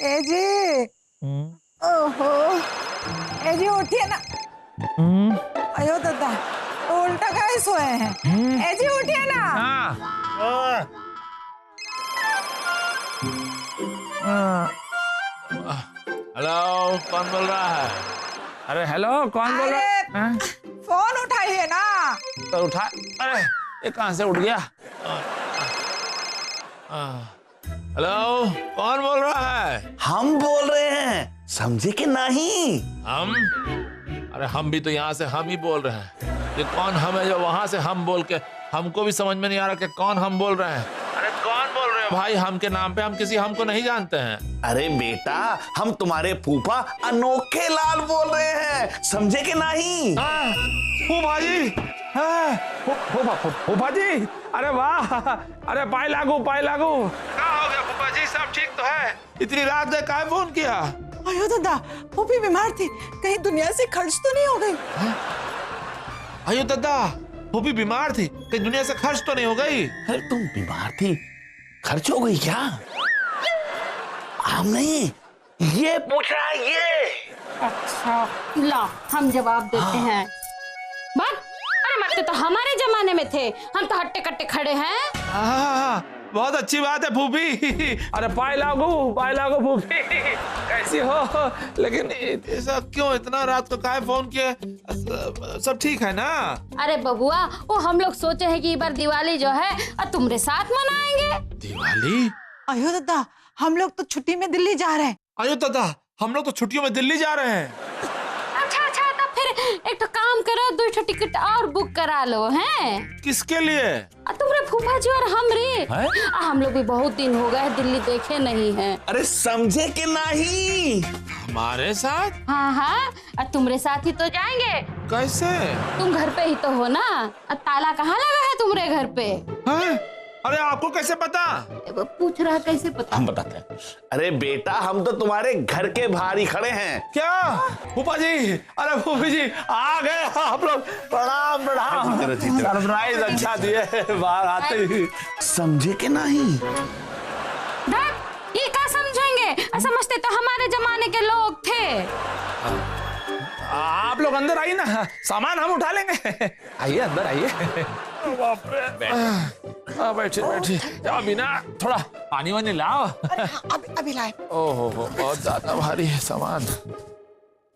ए जी। ओहो, ए जी उठिए ना। अयो दादा, उल्टा काहे सोए हैं? ए जी उठिए ना। हेलो, कौन बोल रहा है? अरे हेलो, कौन बोल रहा है? फोन उठाइए ना। तो उठा। अरे ये कहाँ से उठ गया? हेलो, कौन बोल रहा है? हम बोल रहे हैं, समझे कि नहीं? हम? अरे हम भी तो यहाँ से हम ही बोल रहे हैं। ये कौन हम है जो वहां से हम बोल के, हमको भी समझ में नहीं आ रहा कि कौन हम बोल रहे हैं। अरे कौन बोल रहे हो भाई? हम के नाम पे हम किसी हम को नहीं जानते हैं। अरे बेटा, हम तुम्हारे फूफा अनोखे लाल बोल रहे हैं, समझे कि नहीं? फूफा जी, फूफा जी, अरे वाह, अरे पाई लागू। क्या हो गया फूफा जी? सब ठीक तो है? इतनी रात में काहे फोन किया? अयो दादा, वो भी बीमार थी, कहीं दुनिया से खर्च तो नहीं हो गई? अयो दादा, वो भी बीमार थी, कहीं दुनिया से खर्च तो नहीं हो गई? अरे तुम बीमार थी, खर्च हो गई क्या? हम नहीं, ये पूछ रहा है ये। अच्छा ला, हम जवाब देते हैं। बात, अरे मरते तो हमारे जमाने में थे, हम तो हट्टे कट्टे खड़े हैं। हाँ, बहुत अच्छी बात है फूफी। अरे पाई लागू फूफी, कैसी हो? लेकिन ऐसा क्यों इतना रात को काहे फोन किया? सब ठीक है ना? अरे बबुआ, वो हम लोग सोचे हैं कि इस बार दिवाली जो है तुम्हारे साथ मनाएंगे। दिवाली? अयो दादा, हम लोग तो छुट्टी में दिल्ली जा रहे हैं। अयो दादा, हम लोग तो छुट्टियों में दिल्ली जा रहे हैं। अच्छा, तो फिर एक तो काम करो, 2 टिकट और बुक करा लो। हैं? किसके लिए? तुम्हारे फूफा जी और हम रे। हम लोग भी बहुत दिन हो गए दिल्ली देखे नहीं हैं। अरे समझे कि नहीं? हमारे साथ? हाँ, तुम्हारे साथ ही तो जाएंगे। कैसे? तुम घर पे ही तो हो ना? ताला कहाँ लगा है तुम्हारे घर पे? है? अरे आपको कैसे पता? पूछ रहा, कैसे पता? हम बताते हैं। अरे बेटा, हम तो तुम्हारे घर के बाहर ही खड़े हैं। क्या फूफा जी? अरे फूफी जी आ गए आप लोग। प्रणाम। सरप्राइज अच्छा दिए बाहर आते ही। समझे कि नहीं? ये क्या समझेंगे? समझते तो हमारे जमाने के लोग थे। आप लोग अंदर आइए ना, सामान हम उठा लेंगे। आइए अंदर आइए। बैठिए। जाओ बिना, थोड़ा पानी वानी लाओ। अभी लाए। ओहो, बहुत ज्यादा भारी है सामान।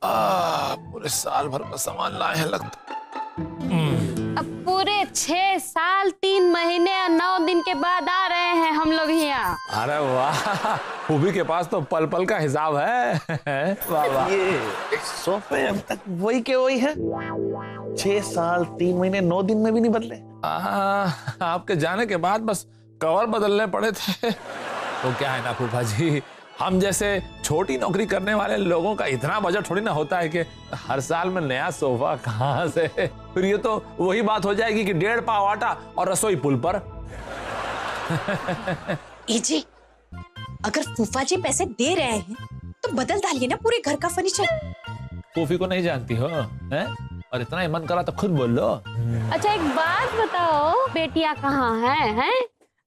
पूरे साल भर का सामान लाए हैं लगता। अब पूरे 6 साल 3 महीने और 9 दिन के बाद आ रहे हैं हम लोग यहाँ। अरे वाह, फूफी के पास तो पल पल का हिसाब है। वाह। ये सोफे अब तक वही के वही है, 6 साल 3 महीने 9 दिन में भी नहीं बदले। आपके जाने के बाद बस कवर बदलने पड़े थे। तो क्या है ना फूफा जी, हम जैसे छोटी नौकरी करने वाले लोगों का इतना बजट थोड़ी ना होता है कि हर साल में नया सोफा कहाँ से। फिर ये तो वही बात हो जाएगी कि 1.5 पाव आटा और रसोई पुल पर। जी, अगर फूफा जी पैसे दे रहे हैं तो बदल डालिए ना पूरे घर का फर्नीचर। फूफी को नहीं जानती हो हैं? और इतना ही मन करा तो खुद बोल लो। अच्छा एक बात बताओ, बेटियां कहाँ हैं?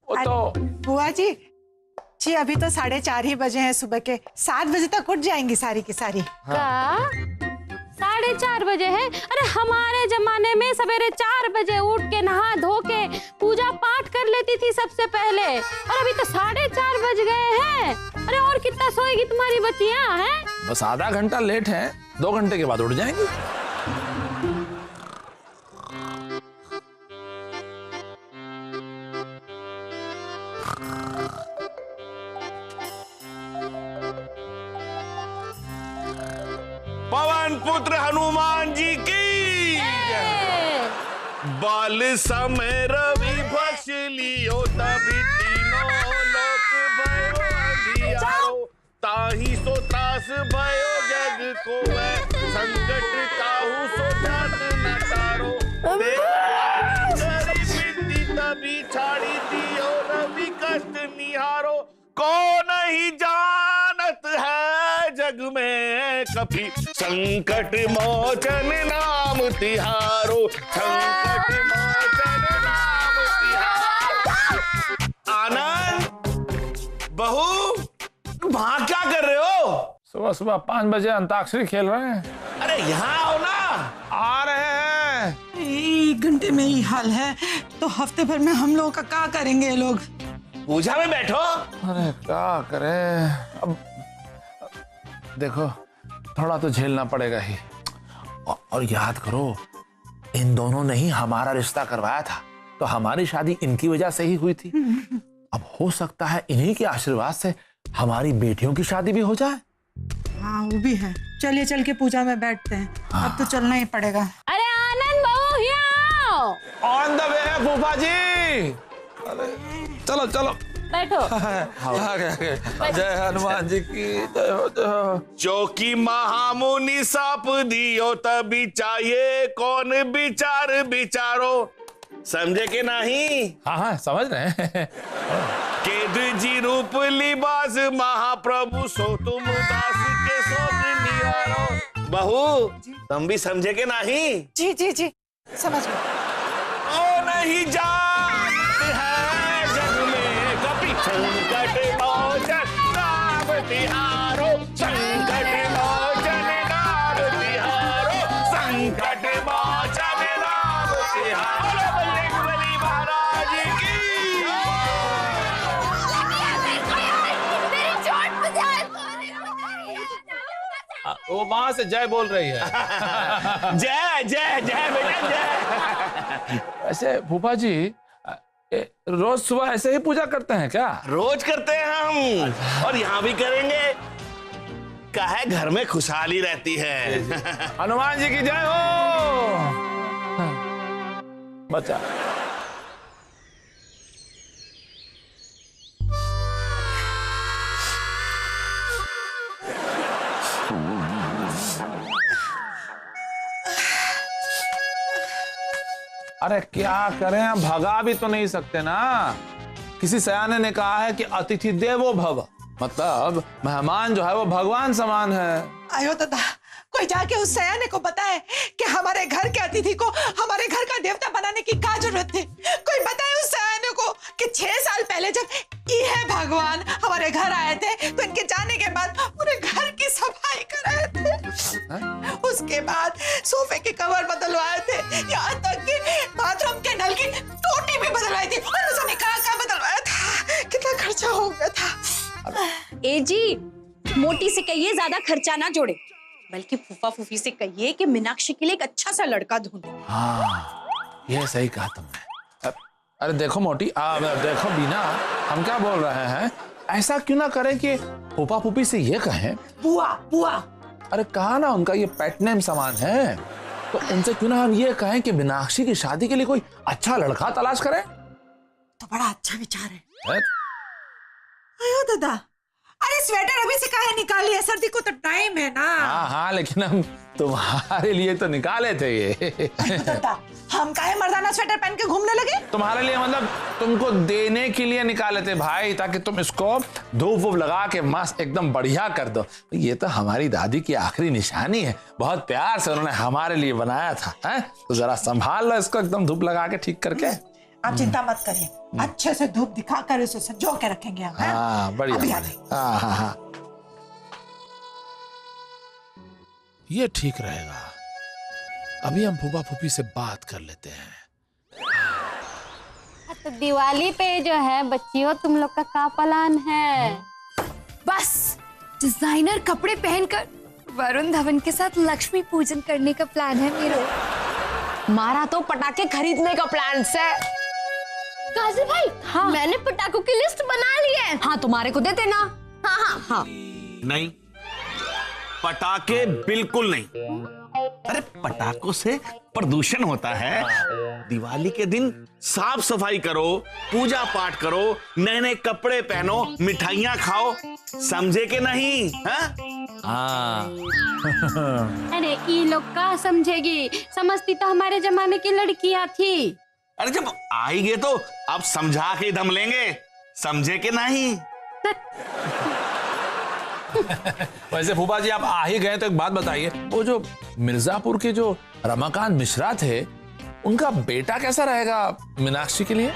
वो तो बुआ जी अभी तो 4:30 ही बजे हैं, सुबह के 7 बजे तक उठ जाएंगी सारी की सारी। का 4:30 बजे है? अरे हमारे जमाने में सवेरे 4 बजे उठ के नहा धो के पूजा पाठ कर लेती थी सबसे पहले, और अभी तो 4:30 बज गए हैं। अरे और कितना सोएगी तुम्हारी बच्चियां? हैं? बस आधा घंटा लेट है, 2 घंटे के बाद उठ जाएंगी। पवन पुत्र हनुमान जी की। बाल समय रवि भक्ष लियो, तभी तीनों लोक भयो अंधियारो, ताही सो त्रास भयो जग को है, संकट काहू सो जात न तारो, गरीबी तभी छाड़ी दियो, रवि कष्ट निहारो, कौन ही जानत है जग में कभी, संकट मोचन नाम तिहारो, संकट मोचन नाम तिहारो। आनंद, बहू, वहां क्या कर रहे हो? सुबह सुबह 5 बजे अंताक्षरी खेल रहे हैं। अरे यहाँ आओ ना। आ रहे हैं। 1 घंटे में ही हाल है तो हफ्ते भर में हम लोगों का क्या करेंगे ये लोग? पूजा में बैठो। अरे क्या करें अब, देखो थोड़ा तो झेलना पड़ेगा ही। और याद करो, इन दोनों ने ही हमारा रिश्ता करवाया था, तो हमारी शादी इनकी वजह से ही हुई थी। अब हो सकता है इन्हीं के आशीर्वाद से हमारी बेटियों की शादी भी हो जाए। हाँ वो भी है। चलिए चल के पूजा में बैठते हैं। अब तो चलना ही पड़ेगा। अरे आनंद बहू यहाँ आओ। ऑन द वे है फूफा जी। अरे चलो चलो बैठो। आगे। जय हनुमान जी की जय हो जय हो। चौकी महामुनि साप दियो तभी चाहिए कौन विचार विचारो, समझे के नहीं? हाँ हाँ समझ रहे हैं। केद जी रूप लिबास महाप्रभु सो तुम दास के शोक निवारो। बहू तुम भी समझे के नहीं? जी जी जी समझ गए। ओ नहीं जात है जग में कभी संकट मोचन नाम तिहारो, संकट मोचन नाम तिहारो, संकट मोचन नाम तिहारो। बजरंगबली महाराज की। वो वहां से जय बोल रही है। जय जय जय बेटा जय। ऐसे फूफा जी रोज सुबह ऐसे ही पूजा करते हैं क्या? रोज करते हैं हम, और यहाँ भी करेंगे। काहे घर में खुशहाली रहती है। हनुमान जी की जय हो। बच्चा अरे क्या करें, भगा भी तो नहीं सकते ना। किसी सयाने ने कहा है कि अतिथि देवो भव, मतलब मेहमान जो है वो भगवान समान है। आयो दादा, कोई जाके उस सयाने को बताए कि हमारे घर के अतिथि को हमारे घर का देवता बनाने की क्या जरूरत थी। कोई बताए उस सयाने को कि 6 साल पहले जब ये भगवान हमारे घर आए थे तो इनके जाने के बाद पूरे घर की सफाई कराए थे। उसके बाद सोफे के कवर बदलवाए थे, यहाँ तक कि बाथरूम के नल की टोटी भी बदलवाई थी, और उसने क्या बदलवाया था। कितना खर्चा हो गया था। ए जी, मोटी से कहिए ज्यादा खर्चा ना जोड़े, बल्कि फूफा फूफी से कहिए कि मीनाक्षी के लिए एक अच्छा सा लड़का ढूंढे। हाँ ये सही कहा तुमने। अरे देखो मोटी, देखो बीना, हम क्या बोल रहे हैं, ऐसा क्यों ना करें कि फूफा फूफी से ये कहें बुआ बुआ। अरे कहा ना उनका ये पेट नेम समान है, तो उनसे क्यों ना हम ये कहें कि मीनाक्षी की शादी के लिए कोई अच्छा लड़का तलाश करें। तो बड़ा अच्छा विचार है। है? आयो दादा, अरे स्वेटर अभी से काहे निकाली है, सर्दी को तो टाइम है ना। हाँ हाँ लेकिन हम तुम्हारे लिए तो निकाले थे ये। दादा, हम काहे मर्दाना स्वेटर पहन के घूमने लगे? तुम्हारे लिए मतलब तुमको देने के लिए निकाले थे भाई, ताकि तुम इसको धूप वूप लगा के मस्त एकदम बढ़िया कर दो। ये तो हमारी दादी की आखिरी निशानी है, बहुत प्यार से उन्होंने हमारे लिए बनाया था। है? तो जरा संभाल लो इसको, एकदम धूप लगा के ठीक करके। आप चिंता मत करिए, अच्छे से धूप दिखाकर इसे संजो के रखेंगे हम। हाँ बढ़िया। हाँ हाँ हाँ ये ठीक रहेगा। अभी हम फूफा फूफी से बात कर लेते हैं। तो दिवाली पे जो है बच्चियों, तुम लोग का क्या प्लान है? बस डिजाइनर कपड़े पहनकर वरुण धवन के साथ लक्ष्मी पूजन करने का प्लान है मेरा। हमारा तो पटाखे खरीदने का प्लान है। काजी भाई, हाँ मैंने पटाखों की लिस्ट बना ली है। हाँ तुम्हारे को देते ना। हाँ हाँ हाँ नहीं, पटाखे बिल्कुल नहीं। अरे पटाखों से प्रदूषण होता है। दिवाली के दिन साफ सफाई करो, पूजा पाठ करो, नए नए कपड़े पहनो, मिठाइयाँ खाओ, समझे के नहीं? हाँ अरे ये लोग का समझेगी, समझती तो हमारे जमाने की लड़कियां थी। अरे जब आएंगे तो अब समझा के दम लेंगे, समझे के नहीं? वैसे फूफा जी आप आ ही गए तो एक बात बताइए, वो जो मिर्जापुर के जो रमाकांत मिश्रा थे, उनका बेटा कैसा रहेगा मीनाक्षी के लिए?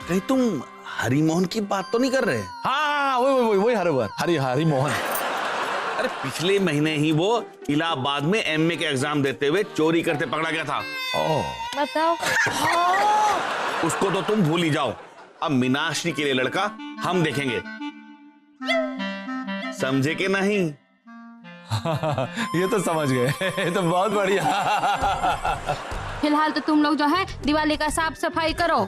कहीं तुम हरिमोहन की बात तो नहीं कर रहे? हाँ वही हरि मोहन। अरे पिछले महीने ही वो इलाहाबाद में एमए के एग्जाम देते हुए चोरी करते पकड़ा गया था। बताओ। उसको तो तुम भूल ही जाओ। अब मीनाक्षी के लिए लड़का हम देखेंगे, समझे कि नहीं? ये तो समझ गए। ये तो बहुत बढ़िया। फिलहाल तो तुम लोग जो है दिवाली का साफ सफाई करो।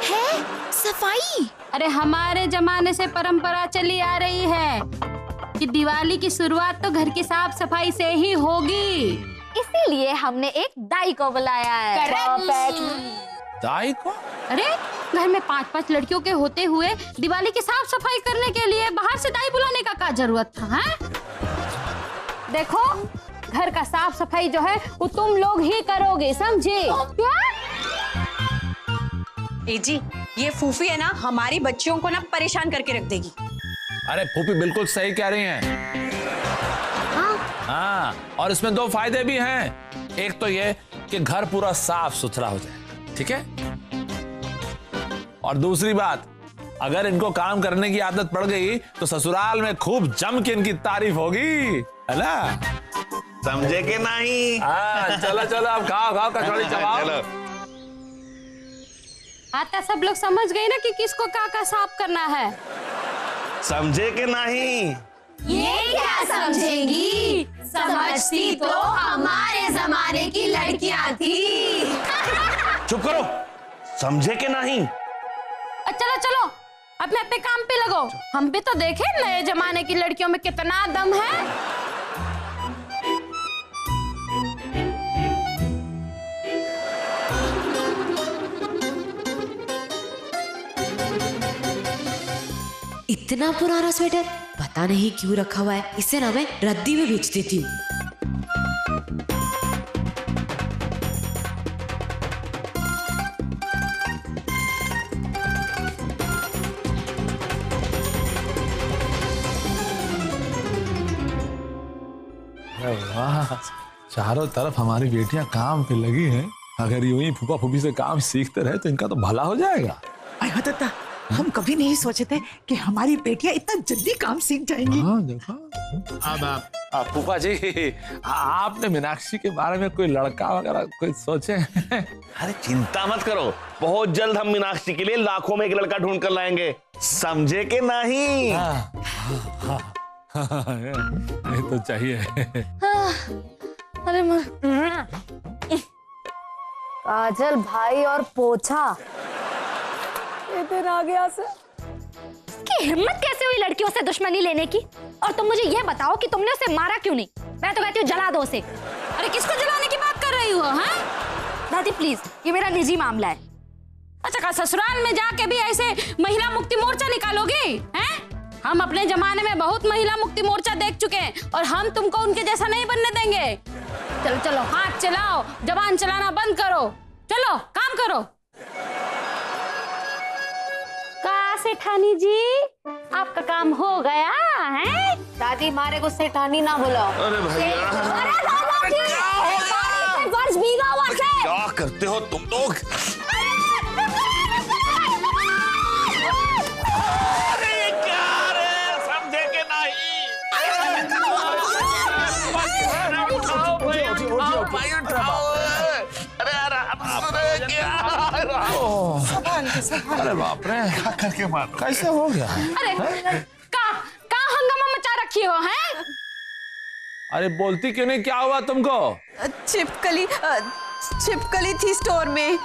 है सफाई? अरे हमारे जमाने से परंपरा चली आ रही है कि दिवाली की शुरुआत तो घर की साफ सफाई से ही होगी। इसीलिए हमने एक दाई को बुलाया है। दाई को? अरे घर में 5-5 लड़कियों के होते हुए दिवाली की साफ सफाई करने के लिए बाहर से दाई बुलाने का क्या जरूरत था? है? देखो घर का साफ सफाई जो है वो तुम लोग ही करोगे, समझे? क्या? ए जी, ये फूफी है ना, हमारी बच्चियों को ना परेशान करके रख देगी। अरे फूफी बिल्कुल सही कह रही हैं। हाँ, और इसमें 2 फायदे भी हैं। एक तो ये कि घर पूरा साफ सुथरा हो जाए, ठीक है? और दूसरी बात, अगर इनको काम करने की आदत पड़ गई तो ससुराल में खूब जम के इनकी तारीफ होगी, है ना? समझे कि नहीं? हाँ, चलो चलो अब खाओ कचौड़ी चबाओ। चलो। आता सब लोग समझ गए ना कि किसको क्या साफ करना है? समझे कि नहीं? ये क्या समझेंगी? समझती तो हमारे जमाने की लड़कियां थी। चुप करो। समझे कि नहीं? चलो चलो अपने अपने काम पे लगो। हम भी तो देखें नए जमाने की लड़कियों में कितना दम है। इतना पुराना स्वेटर पता नहीं क्यों रखा हुआ है। इसे ना मैं रद्दी में बेच देती हूँ। वाह, चारों तरफ हमारी बेटियां काम पे लगी हैं। अगर यूं ही फूफा फूफी से काम सीखते रहे तो इनका तो भला हो जाएगा। आया दादा, हम कभी नहीं सोचे थे कि हमारी बेटियां इतना जल्दी काम सीख जाएंगी। हाँ देखो। अब फूफा जी, आपने मीनाक्षी के बारे में कोई लड़का वगैरह कोई सोचे? अरे चिंता मत करो, बहुत जल्द हम मीनाक्षी के लिए लाखों में एक लड़का ढूंढ कर लाएंगे। समझे कि नहीं? ये तो चाहिए। अरे काजल भाई और पोछा, ये तेरा आ गया से। की हिम्मत कैसे हुई लड़कियों से दुश्मनी लेने की? और तुम मुझे ये बताओ कि तुमने उसे मारा क्यों नहीं? मैं तो कहती हूँ जला दो उसे। अरे किसको जलाने की बात कर रही हो? हाँ दादी प्लीज, ये मेरा निजी मामला है। अच्छा, का ससुराल में जाके भी ऐसे महिला मुक्ति मोर्चा निकालोगे? हैं? हम अपने जमाने में बहुत महिला मुक्ति मोर्चा देख चुके हैं और हम तुमको उनके जैसा नहीं बनने देंगे। चलो चलो हाथ चलाओ, जबान चलाना बंद करो, चलो काम करो। का सेठानी जी, आपका काम हो गया है? दादी मारे को सेठानी ना बुलाओ। अरे भैया, फर्श भीगा हुआ है। क्या करते हो तुम लोग? अरे क्या रे, समझे कि नहीं? अरे बाप रे, करके मार। कैसे हो गया? अरे का हंगामा मचा रखी हो? हैं? अरे बोलती क्यों नहीं, क्या हुआ तुमको? छिपकली थी स्टोर में।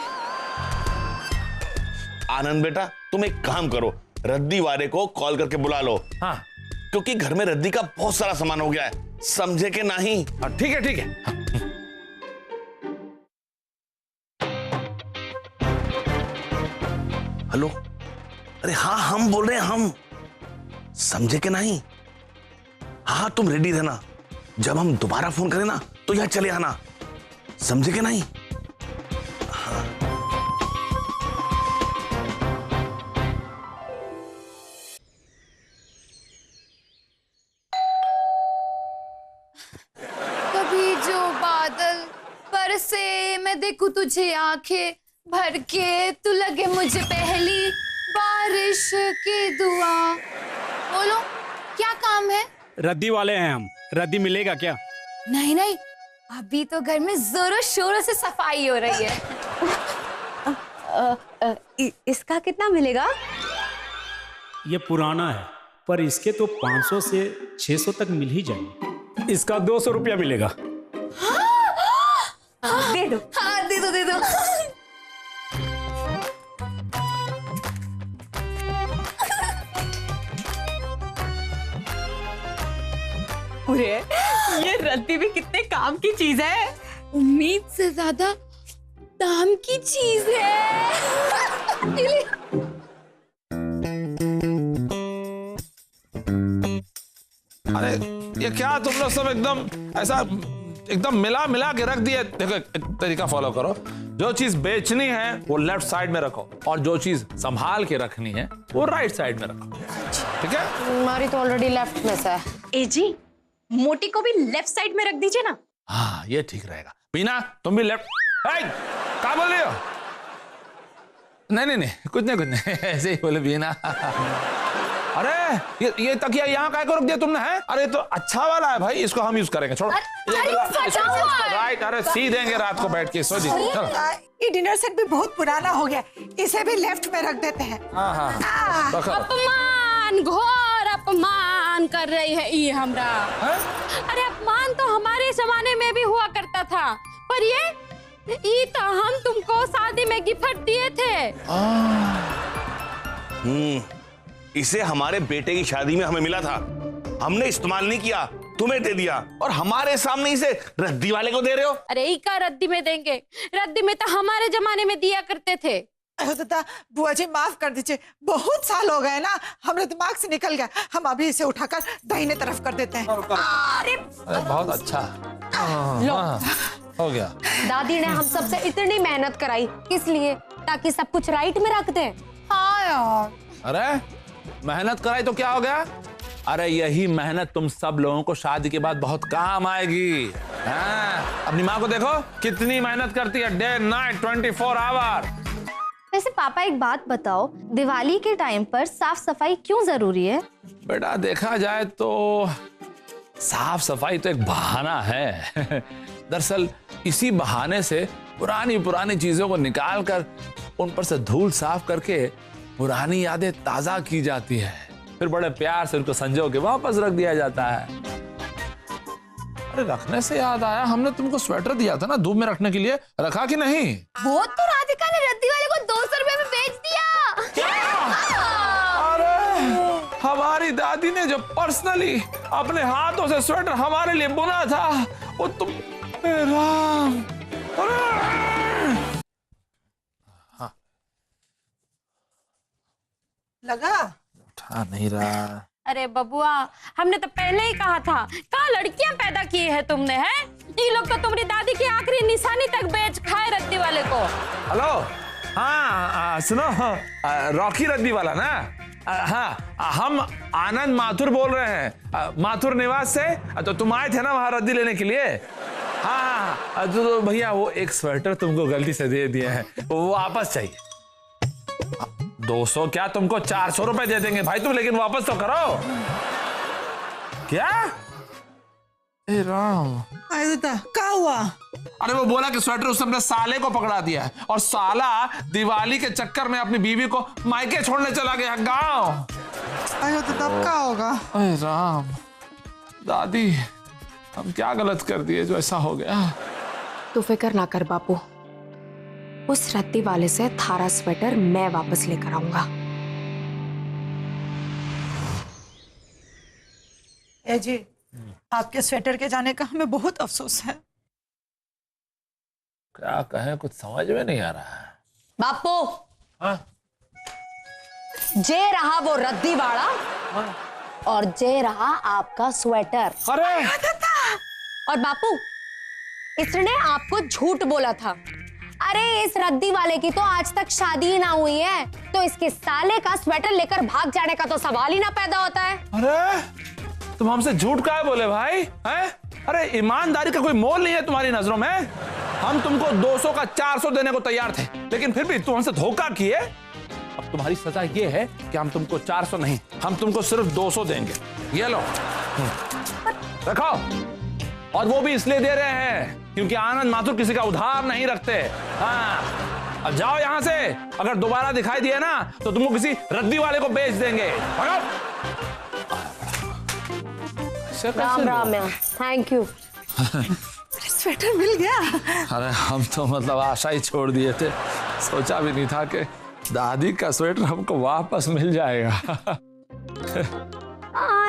आनंद बेटा, तुम एक काम करो, रद्दी वाले को कॉल करके बुला लो। हाँ क्योंकि घर में रद्दी का बहुत सारा सामान हो गया है। समझे कि नहीं? ठीक है ठीक है। हेलो, अरे हाँ हम बोल रहे हैं, हम। समझे कि नहीं? हाँ तुम रेडी रहना, जब हम दोबारा फोन करें ना तो यहाँ चले आना। समझे कि नहीं? हाँ। कभी जो बादल बरसे मैं देखूं तुझे आंखें भर के, तू लगे मुझे पहली बारिश की दुआ। बोलो क्या काम है? रद्दी वाले हैं हम, रद्दी मिलेगा क्या? नहीं नहीं, अभी तो घर में जोरों शोरों से सफाई हो रही है। इसका कितना मिलेगा? ये पुराना है, पर इसके तो 500 से 600 तक मिल ही जाएंगे। इसका 200 रुपया मिलेगा। दे दो। हाँ दे दो दे दो। अरे ये रद्दी भी कितने काम की चीज है। उम्मीद से ज्यादा दाम की चीज है। अरे ये क्या तुम लोग सब एकदम ऐसा एकदम मिला मिला के रख दिए। देखो एक तरीका फॉलो करो, जो चीज बेचनी है वो लेफ्ट साइड में रखो और जो चीज संभाल के रखनी है वो राइट साइड में रखो, ठीक है? हमारी तो ऑलरेडी लेफ्ट में से है। ए जी, मोटी को भी लेफ्ट साइड में रख दीजिए ना। हाँ ये ठीक रहेगा। बीना तुम भी लेफ्ट। क्या बोल रही हो? नहीं कुछ नहीं ऐसे ही बोले बीना। अरे ये तकिया यहाँ काहे को रख दिया तुमने? है अरे तो अच्छा वाला है भाई, इसको हम यूज करेंगे। छोड़ो राइट। अरे सी देंगे रात को बैठ के। सो जी चलो। ये डिनर सेट भी बहुत पुराना हो गया, इसे भी लेफ्ट में रख देते हैं। हाँ रखो। अपमान, घोर अपमान कर रही है ये हमरा। अरे अपमान तो हमारे जमाने में भी हुआ करता था, पर ये तो हम तुमको शादी में गिफ्ट दिए थे। इसे हमारे बेटे की शादी में हमें मिला था, हमने इस्तेमाल नहीं किया, तुम्हें दे दिया और हमारे सामने इसे रद्दी वाले को दे रहे हो। अरे ई का रद्दी में देंगे? रद्दी में तो हमारे जमाने में दिया करते थे। दादा बुआ जी माफ कर दीजिए, बहुत साल हो गए ना, हमारे दिमाग से निकल गया। हम अभी इसे उठाकर दाहिने तरफ कर देते हैं। अरे बहुत अच्छा। लो हो गया। दादी ने हम सबसे इतनी मेहनत कराई, किस लिए? ताकि सब कुछ राइट में रख दे। हाँ यार। अरे मेहनत कराई तो क्या हो गया? अरे यही मेहनत तुम सब लोगों को शादी के बाद बहुत काम आएगी। हाँ, अपनी माँ को देखो कितनी मेहनत करती है, डे नाइट 24 आवर। वैसे पापा एक बात बताओ, दिवाली के टाइम पर साफ सफाई क्यों जरूरी है? बेटा देखा जाए तो साफ सफाई तो एक बहाना है। दरअसल इसी बहाने से पुरानी चीजों को निकाल कर उन पर से धूल साफ करके पुरानी यादें ताजा की जाती है, फिर बड़े प्यार से उनको संजो के वापस रख दिया जाता है। अरे रखने से याद आया, हमने तुमको स्वेटर दिया था ना धूप में रखने के लिए, रखा कि नहीं? वो तो राधिका ने रद्दी वाले को 200 रुपए में बेच दिया। अरे हमारी दादी ने जो पर्सनली अपने हाथों से स्वेटर हमारे लिए बुना था वो तुम। राम हाँ लगा उठा नहीं रहा। अरे बबुआ, हमने तो पहले ही कहा था, कहाँ लड़कियां पैदा की है तुमने? हैं ये लोग तो तुम्हारी दादी की आखिरी निशानी तक बेच खाए रद्दी वाले को। हेलो हाँ सुनो, रॉकी रद्दी वाला ना? हाँ हम आनंद माथुर बोल रहे हैं, माथुर निवास से। तो तुम आए थे ना वहां रद्दी लेने के लिए? हाँ तो भैया वो एक स्वेटर तुमको गलती से दे दिए हैं, वो वापस चाहिए। 200 क्या, तुमको 400 रुपए दे देंगे भाई तुम, लेकिन वापस तो करो। क्या? ए राम, क्या हुआ? अरे वो बोला कि स्वेटर उसने अपने साले को पकड़ा दिया है और साला दिवाली के चक्कर में अपनी बीवी को मायके छोड़ने चला गया गांव। अरे तो तब क्या होगा? अरे राम, दादी हम क्या गलत कर दिए जो ऐसा हो गया? तू फिक्र ना कर बापू, उस रद्दी वाले से थारा स्वेटर मैं वापस लेकर आऊंगा। ए जी, आपके स्वेटर के जाने का हमें बहुत अफसोस है। क्या कहें, कुछ समझ में नहीं आ रहा है। बापू, हाँ? जे रहा वो रद्दी वाला और जे रहा आपका स्वेटर। अरे और बापू, इसने आपको झूठ बोला था। अरे इस रद्दी वाले की तो आज तक शादी ही ना हुई है, तो इसके साले का स्वेटर लेकर भाग जाने का तो सवाल ही ना पैदा होता है। अरे तुम हमसे झूठ काहे बोले भाई? हैं? अरे ईमानदारी का कोई मोल नहीं है तुम्हारी नजरों में? हम तुमको 200 का 400 देने को तैयार थे, लेकिन फिर भी तुम हमसे धोखा किए। अब तुम्हारी सजा ये है कि हम तुमको 400 नहीं, हम तुमको सिर्फ 200 देंगे। ये लो। रखो। और वो भी इसलिए दे रहे हैं क्योंकि आनंद माथुर किसी का उधार नहीं रखते। हाँ, अब जाओ यहां से। अगर दोबारा दिखाई दिया ना तो तुमको किसी रद्दी वाले को बेच देंगे। राम राम यार, थैंक यू। स्वेटर मिल गया। अरे हम तो मतलब आशा ही छोड़ दिए थे, सोचा भी नहीं था कि दादी का स्वेटर हमको वापस मिल जाएगा।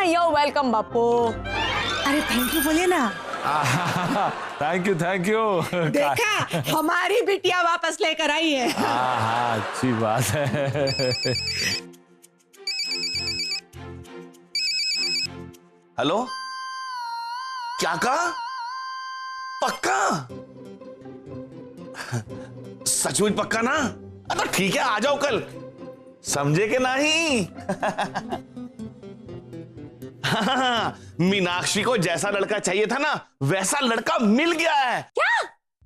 यो वेलकम बापू। अरे थैंक यू बोलिए ना। Thank you thank you. देखा, हमारी बिटिया वापस लेकर आई है। हाँ, अच्छी बात है। हेलो, क्या कहा? पक्का? सचमुच पक्का ना? तो ठीक है, आ जाओ कल। समझे कि नहीं? हाँ, मीनाक्षी को जैसा लड़का चाहिए था ना, वैसा लड़का मिल गया है। क्या?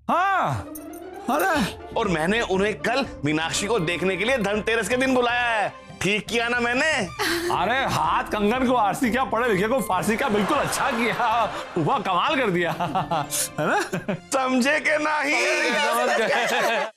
हाँ, अरे और मैंने उन्हें कल मीनाक्षी को देखने के लिए धनतेरस के दिन बुलाया है। ठीक किया ना मैंने? अरे हाथ कंगन को आरसी क्या, पढ़े लिखे को फारसी क्या, बिल्कुल अच्छा किया। वह कमाल कर दिया, है ना? समझे कि नहीं? समझ गए।